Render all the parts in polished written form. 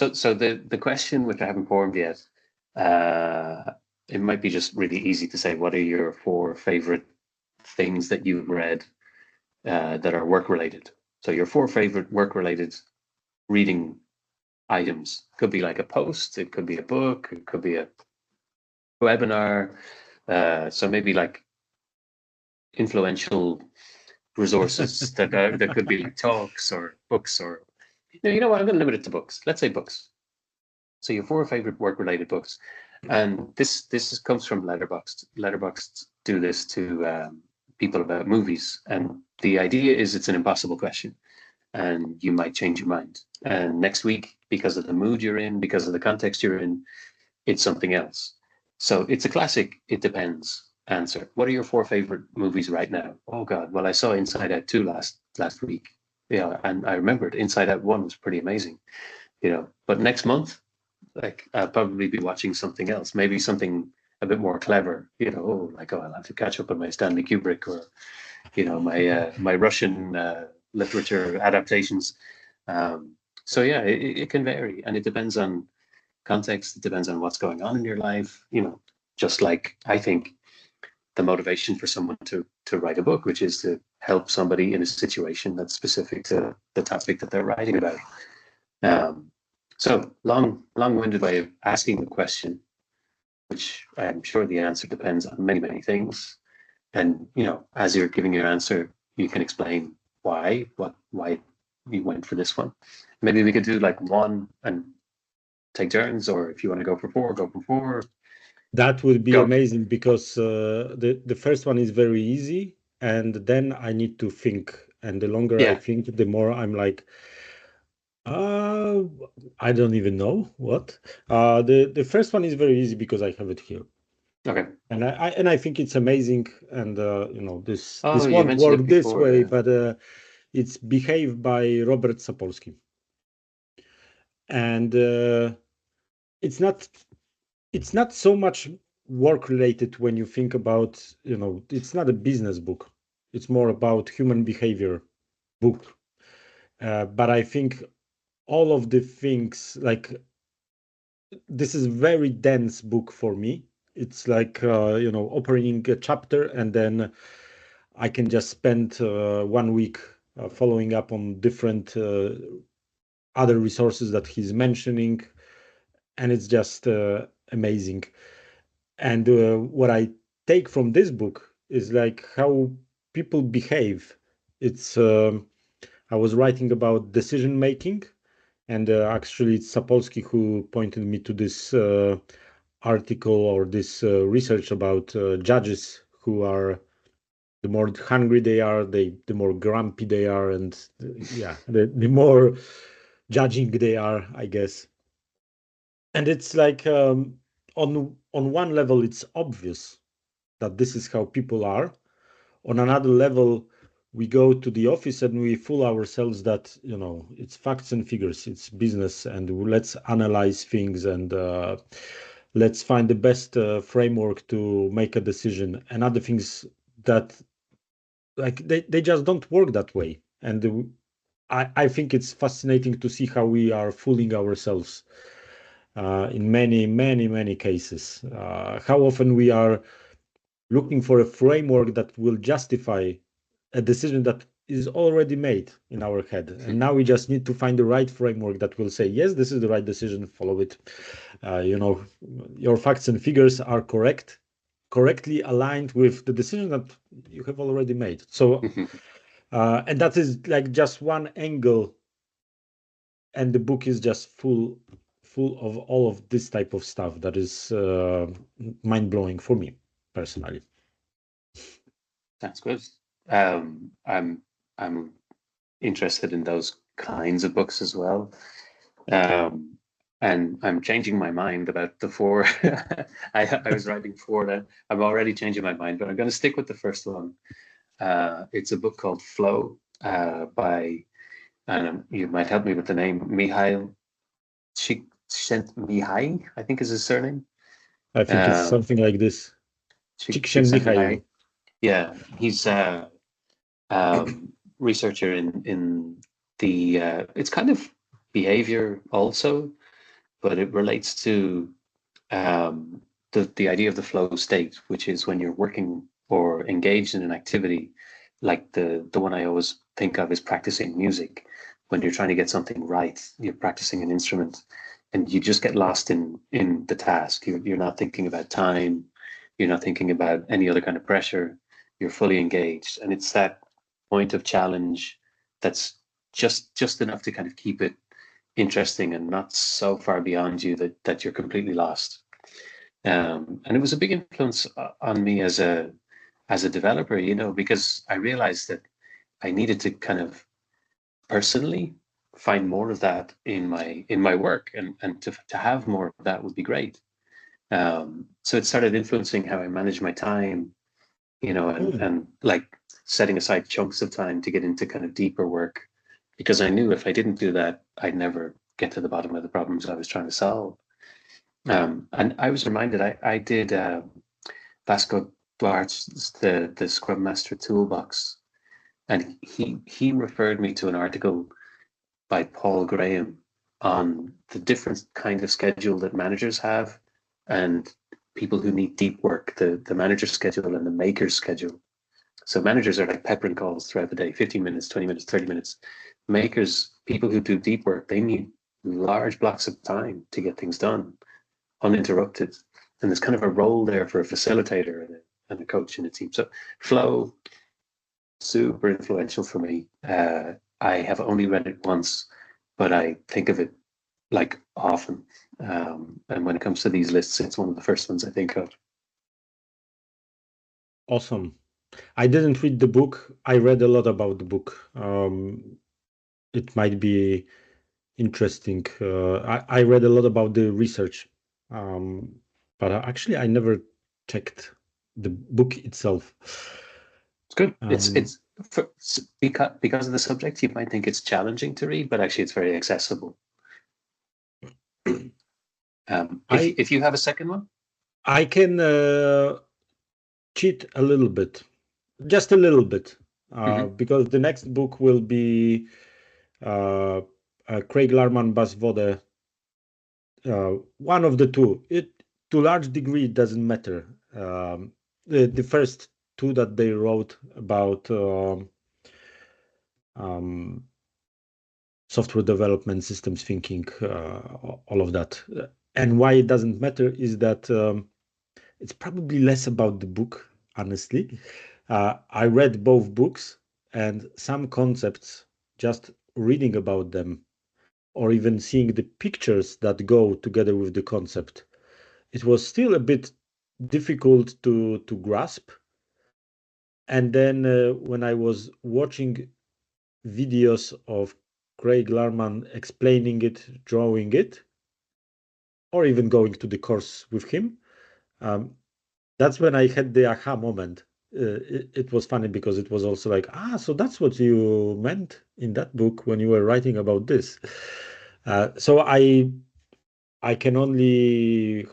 So the question, which I haven't formed yet, it might be just really easy to say, what are your 4 favorite things that you've read that are work related? So your 4 favorite work related reading items. Could be like a post, it could be a book, it could be a webinar. So maybe like influential resources that could be like talks or books, or you know what, I'm going to limit it to books. Let's say books. So your 4 favorite work related books, and this comes from Letterboxd. Letterboxd do this to people about movies, and the idea is it's an impossible question, and you might change your mind. And next week, because of the mood you're in, because of the context you're in, it's something else. So it's a classic, it depends answer. What are your 4 favorite movies right now? Oh God, well, I saw Inside Out 2 last week. Yeah, and I remembered Inside Out 1 was pretty amazing, but next month, like, I'll probably be watching something else, maybe something a bit more clever, like, I'll have to catch up on my Stanley Kubrick, or, my Russian literature adaptations. So yeah, it can vary, and it depends on context. It depends on what's going on in your life. Just like I think the motivation for someone to write a book, which is to help somebody in a situation that's specific to the topic that they're writing about. So long-winded way of asking the question, which I'm sure the answer depends on many, many things. And as you're giving your answer, you can explain why you went for this one. Maybe we could do like 1 and take turns, or if you want to go for 4, go for 4. That would be Go. amazing, because the first one is very easy, and then I need to think. And the longer I think, the more I'm like, I don't even know what. The first one is very easy because I have it here. Okay. And I think it's amazing, and this you won't mentioned work it this before, way, yeah. but it's Behave by Robert Sapolsky. And it's not so much work related when you think about, it's not a business book. It's more about human behavior book. But I think all of the things, like, this is very dense book for me. It's like, opening a chapter, and then I can just spend 1 week following up on different other resources that he's mentioning. And it's just amazing. And what I take from this book is like how people behave. It's I was writing about decision making, and actually it's Sapolsky who pointed me to this article, or this research about judges who are, the more hungry they are, the more grumpy they are, and the more judging they are, I guess. And it's like, on one level, it's obvious that this is how people are. On another level, we go to the office and we fool ourselves that, it's facts and figures, it's business, and let's analyze things, and let's find the best framework to make a decision, and other things that, like, they just don't work that way. And I think it's fascinating to see how we are fooling ourselves in many, many, many cases. How often we are looking for a framework that will justify a decision that is already made in our head. And now we just need to find the right framework that will say, yes, this is the right decision, follow it. Your facts and figures are correctly aligned with the decision that you have already made. So, and that is like just one angle. And the book is just full of all of this type of stuff that is mind-blowing for me personally. That's good. I'm interested in those kinds of books as well. And I'm changing my mind about the 4. I was writing 4 then. I'm already changing my mind, but I'm going to stick with the first one. It's a book called Flow by, and you might help me with the name, Mihail Csikszentmihalyi, I think is his surname. I think it's something like this. Csikszentmihalyi. Yeah, he's a researcher in the it's kind of behavior also, but it relates to the idea of the flow state, which is when you're working or engaged in an activity, like the one I always think of is practicing music. When you're trying to get something right, you're practicing an instrument, and you just get lost in the task. You're not thinking about time, you're not thinking about any other kind of pressure. You're fully engaged, and it's that point of challenge that's just enough to kind of keep it interesting and not so far beyond you that you're completely lost. And it was a big influence on me as a developer, you know, because I realized that I needed to kind of personally find more of that in my work, and to have more of that would be great. So it started influencing how I manage my time, you know, and like setting aside chunks of time to get into kind of deeper work, because I knew if I didn't do that, I'd never get to the bottom of the problems I was trying to solve. And I was reminded, I did Vasco Duarte's the Scrum Master Toolbox, and he referred me to an article by Paul Graham on the different kind of schedule that managers have, and people who need deep work, the manager schedule and the maker's schedule. So managers are like peppering calls throughout the day, 15 minutes, 20 minutes, 30 minutes. Makers, people who do deep work, they need large blocks of time to get things done uninterrupted. And there's kind of a role there for a facilitator and a coach in a team. So flow, super influential for me. I have only read it once, but I think of it like often. And when it comes to these lists, it's one of the first ones I think of. Awesome. I didn't read the book. I read a lot about the book. It might be interesting. I read a lot about the research, but actually I never checked the book itself. It's good. It's because of the subject, you might think it's challenging to read, but actually it's very accessible. If you have a second one, I can cheat a little bit, just a little bit, because the next book will be Craig Larman, Bas Vode. One of the two. It to large degree it doesn't matter. The first two that they wrote about software development, systems thinking, all of that. And why it doesn't matter is that it's probably less about the book, honestly. I read both books, and some concepts, just reading about them or even seeing the pictures that go together with the concept, it was still a bit difficult to grasp. And then when I was watching videos of Craig Larman explaining it, drawing it, or even going to the course with him, that's when I had the aha moment. It was funny because it was also like, so that's what you meant in that book when you were writing about this. So I can only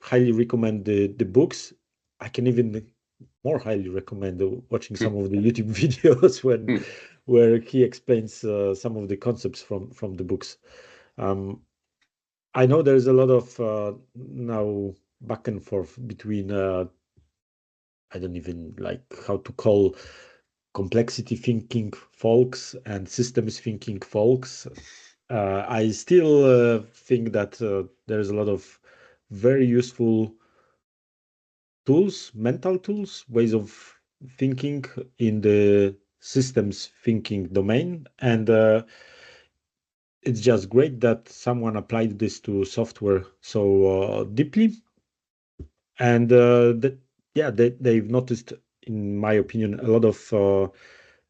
highly recommend the books. I can even more highly recommend watching some of the YouTube videos where he explains some of the concepts from the books. I know there's a lot of now back and forth between I don't even like how to call complexity thinking folks and systems thinking folks. I still think that there's a lot of very useful tools, mental tools, ways of thinking in the systems thinking domain. And it's just great that someone applied this to software so deeply. And they've noticed, in my opinion, a lot of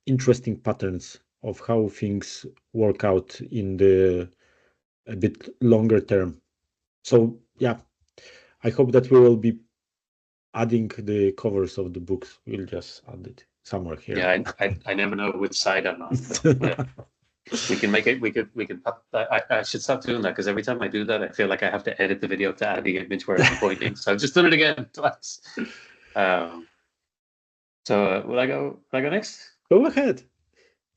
interesting patterns of how things work out in the a bit longer term. So yeah, I hope that we will be adding the covers of the books. We'll just add it somewhere here. Yeah, I never know which side I'm on. But we can make it. We could. I should stop doing that, because every time I do that, I feel like I have to edit the video to add the image where I'm pointing. So I've just done it again twice. So will I go? Will I go next? Go ahead.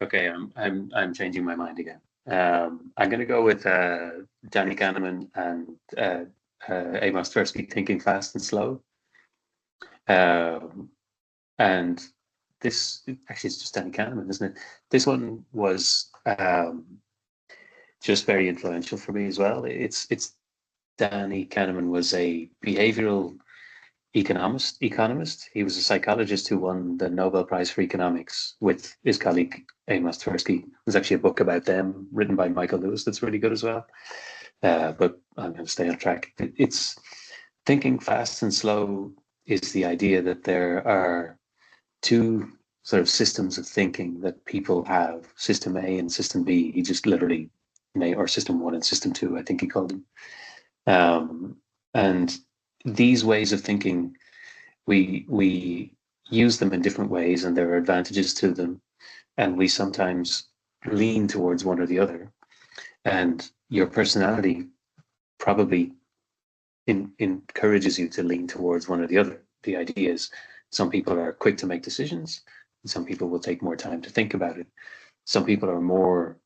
Okay, I'm changing my mind again. I'm going to go with Danny Kahneman and Amos Tversky, Thinking Fast and Slow. And this actually it's just Danny Kahneman, isn't it? This one was just very influential for me as well. It's Danny Kahneman was a behavioral economist. He was a psychologist who won the Nobel Prize for Economics with his colleague Amos Tversky. There's actually a book about them written by Michael Lewis that's really good as well. But I'm going to stay on track. It's Thinking Fast and Slow is the idea that there are two sort of systems of thinking that people have, System A and System B. He just literally or System 1 and System 2, I think he called them. And these ways of thinking, we use them in different ways, and there are advantages to them, and we sometimes lean towards one or the other. And your personality probably encourages you to lean towards one or the other. The idea is some people are quick to make decisions, and some people will take more time to think about it. Some people are more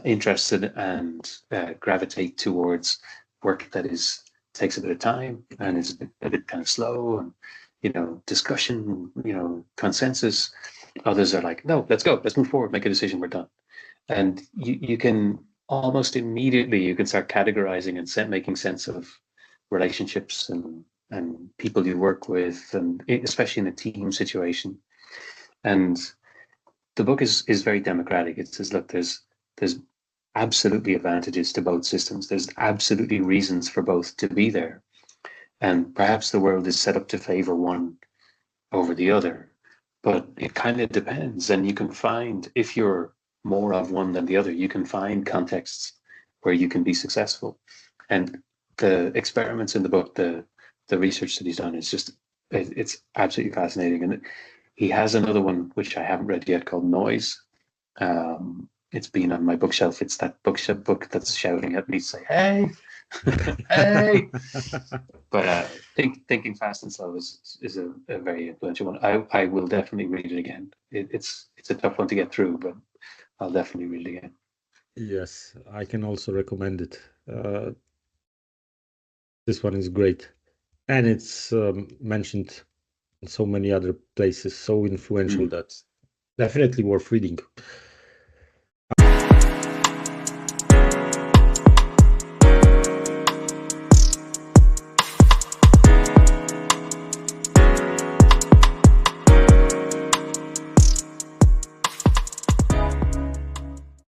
interested and gravitate towards work that takes a bit of time and is a bit kind of slow, and discussion, consensus. Others are like, no, let's go, let's move forward, make a decision, we're done. And you can almost immediately you can start categorizing and making sense of relationships and people you work with, and especially in a team situation. And the book is very democratic. It says, look, there's absolutely advantages to both systems. There's absolutely reasons for both to be there. And perhaps the world is set up to favor one over the other, but it kind of depends. And you can find, if you're more of one than the other, you can find contexts where you can be successful. And the experiments in the book, the research that he's done is it's absolutely fascinating. And he has another one, which I haven't read yet, called Noise. It's been on my bookshelf. It's that book that's shouting at me to say, hey, hey. But Thinking Fast and Slow is a very influential one. I will definitely read it again. It's a tough one to get through, but I'll definitely read it again. Yes, I can also recommend it. This one is great. And it's mentioned in so many other places, so influential that definitely worth reading.